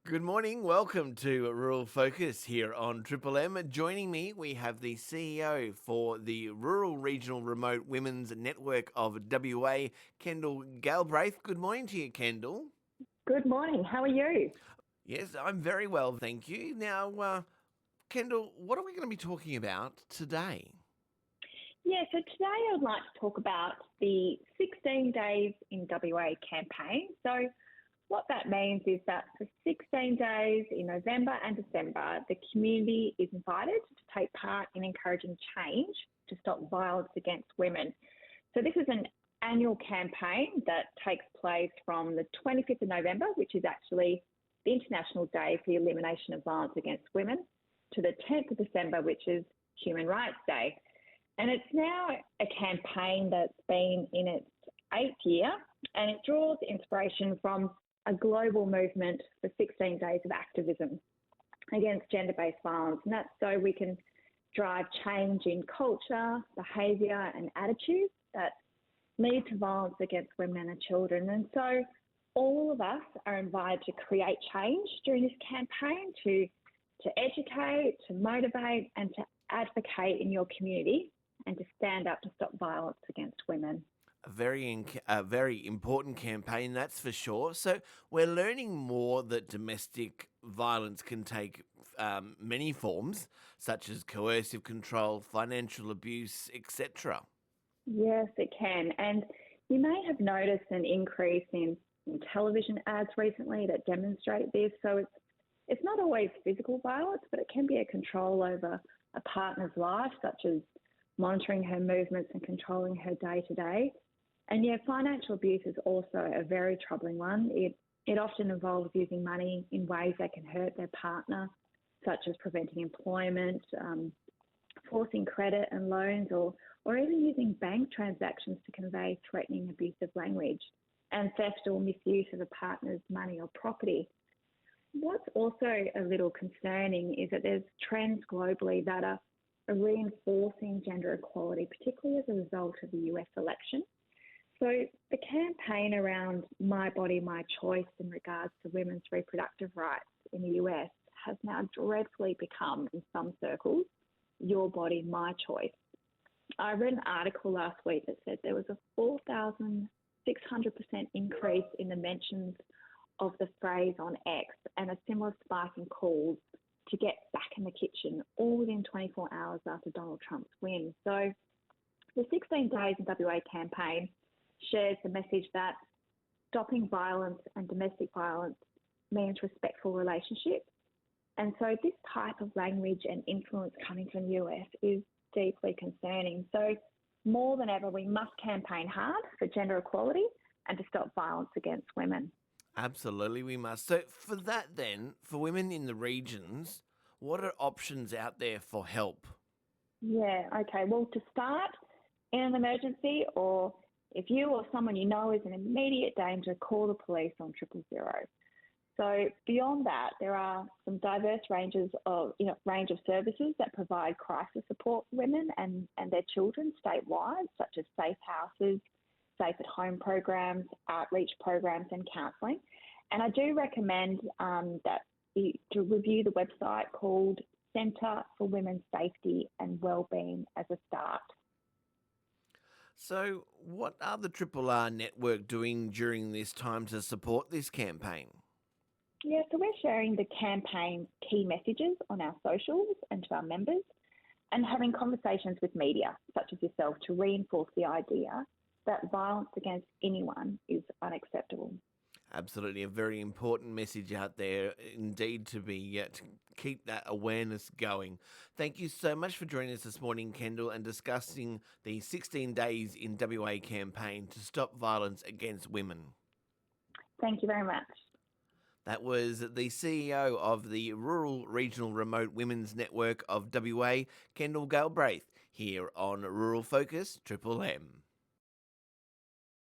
Good morning. Welcome to Rural Focus here on Triple M. Joining me, we have the CEO for the Rural Regional Remote Women's Network of WA, Kendall Galbraith. Good morning to you, Kendall. Good morning. How are you? Yes, I'm very well, thank you. Now, Kendall, what are we going to be talking about today? So today I would like to talk about the 16 Days in WA campaign. So what that means is that for 16 days in November and December, the community is invited to take part in encouraging change to stop violence against women. So this is an annual campaign that takes place from the 25th of November, which is actually the International Day for the Elimination of Violence Against Women, to the 10th of December, which is Human Rights Day. And it's now a campaign that's been in its 8th year, and it draws inspiration from a global movement for 16 days of activism against gender-based violence. And that's so we can drive change in culture, behaviour and attitudes that lead to violence against women and children. And so all of us are invited to create change during this campaign, to educate, to motivate and to advocate in your community and to stand up to stop violence against women. A very important campaign, that's for sure. So we're learning more that domestic violence can take many forms, such as coercive control, financial abuse, etc. Yes, it can. And you may have noticed an increase in television ads recently that demonstrate this. So it's not always physical violence, but it can be a control over a partner's life, such as monitoring her movements and controlling her day-to-day. And financial abuse is also a very troubling one. It often involves using money in ways that can hurt their partner, such as preventing employment, forcing credit and loans, or even using bank transactions to convey threatening, abusive language, and theft or misuse of a partner's money or property. What's also a little concerning is that there's trends globally that are reinforcing gender equality, particularly as a result of the US election. So the campaign around My Body, My Choice in regards to women's reproductive rights in the US has now dreadfully become, in some circles, Your Body, My Choice. I read an article last week that said there was a 4,600% increase in the mentions of the phrase on X and a similar spike in calls to get back in the kitchen, all within 24 hours after Donald Trump's win. So the 16 Days in WA campaign shares the message that stopping violence and domestic violence means respectful relationships. And so this type of language and influence coming from the US is deeply concerning. So more than ever, we must campaign hard for gender equality and to stop violence against women. Absolutely, we must. So for that then, for women in the regions, what are options out there for help? Okay. Well, to start, in an emergency, or if you or someone you know is in immediate danger, call the police on 000. So beyond that, there are some diverse range of services that provide crisis support for women and their children statewide, such as safe houses, safe at home programs, outreach programs and counselling. And I do recommend to review the website called Centre for Women's Safety and Wellbeing as a start. So what are the Triple R network doing during this time to support this campaign? So we're sharing the campaign's key messages on our socials and to our members, and having conversations with media, such as yourself, to reinforce the idea that violence against anyone is unacceptable. Absolutely, a very important message out there indeed to keep that awareness going. Thank you so much for joining us this morning, Kendall, and discussing the 16 Days in WA campaign to stop violence against women. Thank you very much. That was the CEO of the Rural Regional Remote Women's Network of WA, Kendall Galbraith, here on Rural Focus Triple M.